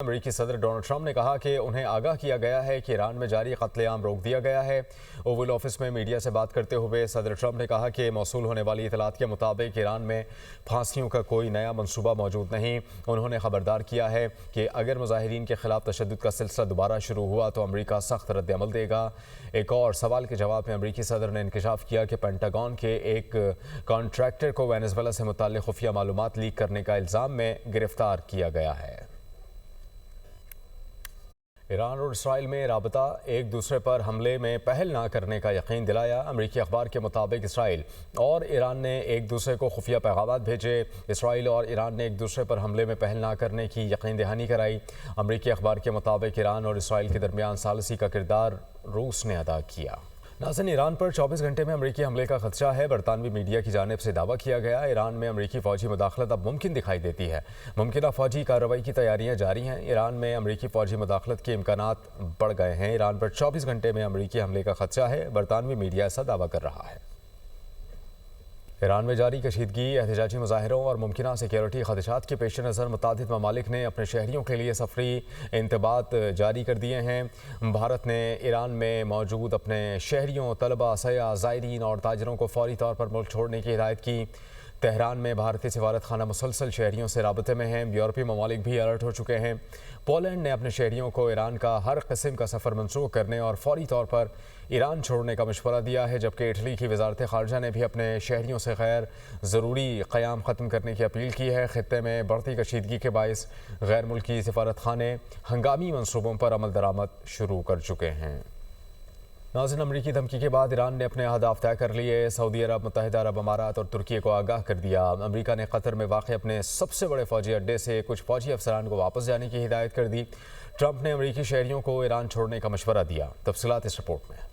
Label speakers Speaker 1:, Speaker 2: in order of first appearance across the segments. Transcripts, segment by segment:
Speaker 1: امریکی صدر Donald Trump نے کہا کہ انہیں آگاہ کیا گیا ہے کہ ایران میں جاری قتل عام روک دیا گیا ہے۔ اوول آفس میں میڈیا سے بات کرتے ہوئے صدر ٹرمپ نے کہا کہ موصول ہونے والی اطلاعات کے مطابق ایران میں پھانسیوں کا کوئی نیا منصوبہ موجود نہیں۔ انہوں نے خبردار کیا ہے کہ اگر مظاہرین کے خلاف تشدد کا سلسلہ دوبارہ شروع ہوا تو امریکہ سخت رد عمل دے گا۔ ایک اور سوال کے جواب میں امریکی صدر نے انکشاف کیا کہ پینٹاگون کے ایک کانٹریکٹر کو وینزویلا سے متعلق خفیہ معلومات لیک کرنے کا الزام میں گرفتار کیا گیا ہے۔ ایران اور اسرائیل میں رابطہ ایک دوسرے پر حملے میں پہل نہ کرنے کا یقین دلایا۔ امریکی اخبار کے مطابق اسرائیل اور ایران نے ایک دوسرے کو خفیہ پیغامات بھیجے۔ اسرائیل اور ایران نے ایک دوسرے پر حملے میں پہل نہ کرنے کی یقین دہانی کرائی۔ امریکی اخبار کے مطابق ایران اور اسرائیل کے درمیان ثالثی کا کردار روس نے ادا کیا۔ ناظرین، ایران پر 24 گھنٹے میں امریکی حملے کا خدشہ ہے۔ برطانوی میڈیا کی جانب سے دعویٰ کیا گیا ایران میں امریکی فوجی مداخلت اب ممکن دکھائی دیتی ہے۔ ممکنہ فوجی کارروائی کی تیاریاں جاری ہیں۔ ایران میں امریکی فوجی مداخلت کے امکانات بڑھ گئے ہیں۔ ایران پر 24 گھنٹے میں امریکی حملے کا خدشہ ہے۔ برطانوی میڈیا ایسا دعویٰ کر رہا ہے۔ ایران میں جاری کشیدگی، احتجاجی مظاہروں اور ممکنہ سیکیورٹی خدشات کے پیش نظر متعدد ممالک نے اپنے شہریوں کے لیے سفری انتباہات جاری کر دیے ہیں۔ بھارت نے ایران میں موجود اپنے شہریوں، طلباء، سیاح، زائرین اور تاجروں کو فوری طور پر ملک چھوڑنے کی ہدایت کی۔ تہران میں بھارتی سفارت خانہ مسلسل شہریوں سے رابطے میں ہیں۔ یورپی ممالک بھی الرٹ ہو چکے ہیں۔ پولینڈ نے اپنے شہریوں کو ایران کا ہر قسم کا سفر منسوخ کرنے اور فوری طور پر ایران چھوڑنے کا مشورہ دیا ہے، جبکہ اٹلی کی وزارت خارجہ نے بھی اپنے شہریوں سے غیر ضروری قیام ختم کرنے کی اپیل کی ہے۔ خطے میں بڑھتی کشیدگی کے باعث غیر ملکی سفارت خانے ہنگامی منصوبوں پر عمل درآمد شروع کر چکے ہیں۔ ناظرین، امریکی دھمکی کے بعد ایران نے اپنے اہداف طے کر لیے۔ سعودی عرب، متحدہ عرب امارات اور ترکی کو آگاہ کر دیا۔ امریکہ نے قطر میں واقع اپنے سب سے بڑے فوجی اڈے سے کچھ فوجی افسران کو واپس جانے کی ہدایت کر دی۔ ٹرمپ نے امریکی شہریوں کو ایران چھوڑنے کا مشورہ دیا۔ تفصیلات اس رپورٹ میں۔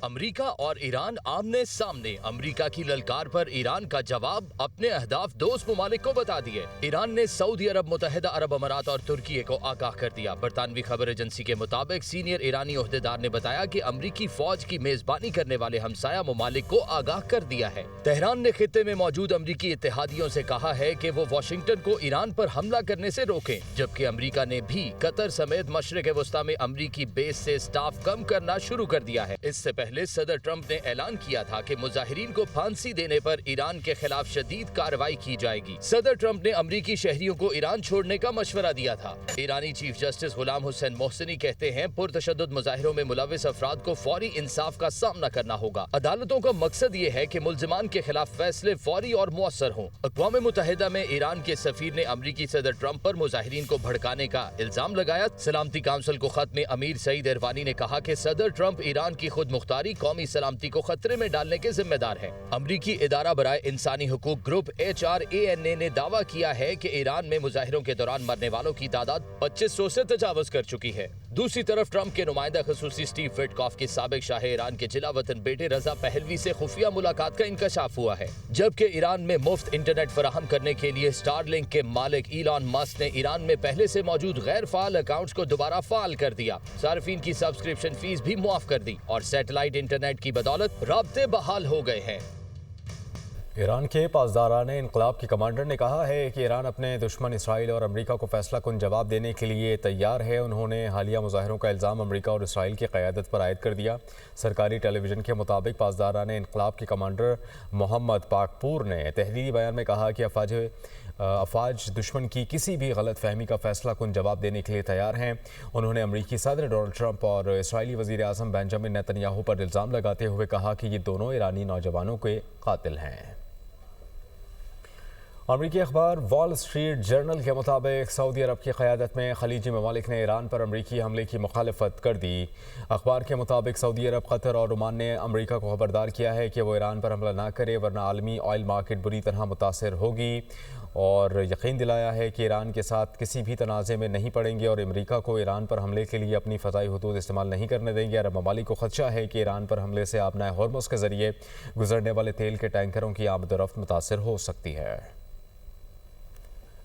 Speaker 2: امریکہ اور ایران آمنے سامنے۔ امریکہ کی للکار پر ایران کا جواب، اپنے اہداف دوست ممالک کو بتا دیے۔ ایران نے سعودی عرب، متحدہ عرب امارات اور ترکی کو آگاہ کر دیا۔ برطانوی خبر ایجنسی کے مطابق سینئر ایرانی عہدیدار نے بتایا کہ امریکی فوج کی میزبانی کرنے والے ہمسایہ ممالک کو آگاہ کر دیا ہے۔ تہران نے خطے میں موجود امریکی اتحادیوں سے کہا ہے کہ وہ واشنگٹن کو ایران پر حملہ کرنے سے روکیں، جبکہ امریکہ نے بھی قطر سمیت مشرق وسطیٰ میں امریکی بیس سے اسٹاف کم کرنا شروع کر دیا ہے۔ اس سے پہلے صدر ٹرمپ نے اعلان کیا تھا کہ مظاہرین کو پھانسی دینے پر ایران کے خلاف شدید کارروائی کی جائے گی۔ صدر ٹرمپ نے امریکی شہریوں کو ایران چھوڑنے کا مشورہ دیا تھا۔ ایرانی چیف جسٹس غلام حسین محسنی کہتے ہیں پرتشدد مظاہروں میں ملوث افراد کو فوری انصاف کا سامنا کرنا ہوگا۔ عدالتوں کا مقصد یہ ہے کہ ملزمان کے خلاف فیصلے فوری اور مؤثر ہوں۔ اقوام متحدہ میں ایران کے سفیر نے امریکی صدر ٹرمپ پر مظاہرین کو بھڑکانے کا الزام لگایا۔ سلامتی کونسل کو خط میں امیر سعید ایروانی نے کہا کہ صدر ٹرمپ ایران کی خود مختاری قومی سلامتی کو خطرے میں ڈالنے کے ذمہ دار ہیں۔ امریکی ادارہ برائے انسانی حقوق گروپ HRANA نے دعویٰ کیا ہے کہ ایران میں مظاہروں کے دوران مرنے والوں کی تعداد 2500 سے تجاوز کر چکی ہے۔ دوسری طرف ٹرمپ کے نمائندہ خصوصی سٹیو وٹکاف کے سابق شاہ ایران کے جلا وطن بیٹے رضا پہلوی سے خفیہ ملاقات کا انکشاف ہوا ہے، جبکہ ایران میں مفت انٹرنیٹ فراہم کرنے کے لیے اسٹار لنک کے مالک ایلان ماسک نے ایران میں پہلے سے موجود غیر فعال اکاؤنٹس کو دوبارہ فعال کر دیا، صارفین کی سبسکرپشن فیس بھی معاف کر دی اور سیٹلائٹ انٹرنیٹ کی بدولت رابطے بحال ہو گئے ہیں۔
Speaker 1: ایران کے پاسداران انقلاب کے کمانڈر نے کہا ہے کہ ایران اپنے دشمن اسرائیل اور امریکہ کو فیصلہ کن جواب دینے کے لیے تیار ہے۔ انہوں نے حالیہ مظاہروں کا الزام امریکہ اور اسرائیل کی قیادت پر عائد کر دیا۔ سرکاری ٹیلی ویژن کے مطابق پاسداران انقلاب کے کمانڈر محمد پاکپور نے تحریری بیان میں کہا کہ افواج دشمن کی کسی بھی غلط فہمی کا فیصلہ کن جواب دینے کے لیے تیار ہیں۔ انہوں نے امریکی صدر ڈونلڈ ٹرمپ اور اسرائیلی وزیر اعظم بنجامن نیتن یاہو پر الزام لگاتے ہوئے کہا کہ یہ دونوں ایرانی نوجوانوں کے قاتل ہیں۔ امریکی اخبار وال اسٹریٹ جرنل کے مطابق سعودی عرب کی قیادت میں خلیجی ممالک نے ایران پر امریکی حملے کی مخالفت کر دی۔ اخبار کے مطابق سعودی عرب، قطر اور عمان نے امریکہ کو خبردار کیا ہے کہ وہ ایران پر حملہ نہ کرے ورنہ عالمی آئل مارکیٹ بری طرح متاثر ہوگی، اور یقین دلایا ہے کہ ایران کے ساتھ کسی بھی تنازع میں نہیں پڑیں گے اور امریکہ کو ایران پر حملے کے لیے اپنی فضائی حدود استعمال نہیں کرنے دیں گے۔ عرب ممالک کو خدشہ ہے کہ ایران پر حملے سے آبنائے ہرمز کے ذریعے گزرنے والے تیل کے ٹینکروں کی آمد و رفت متاثر ہو سکتی ہے۔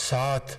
Speaker 3: 7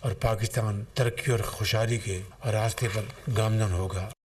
Speaker 3: اور پاکستان ترقی اور خوشحالی کے راستے پر گامزن ہوگا.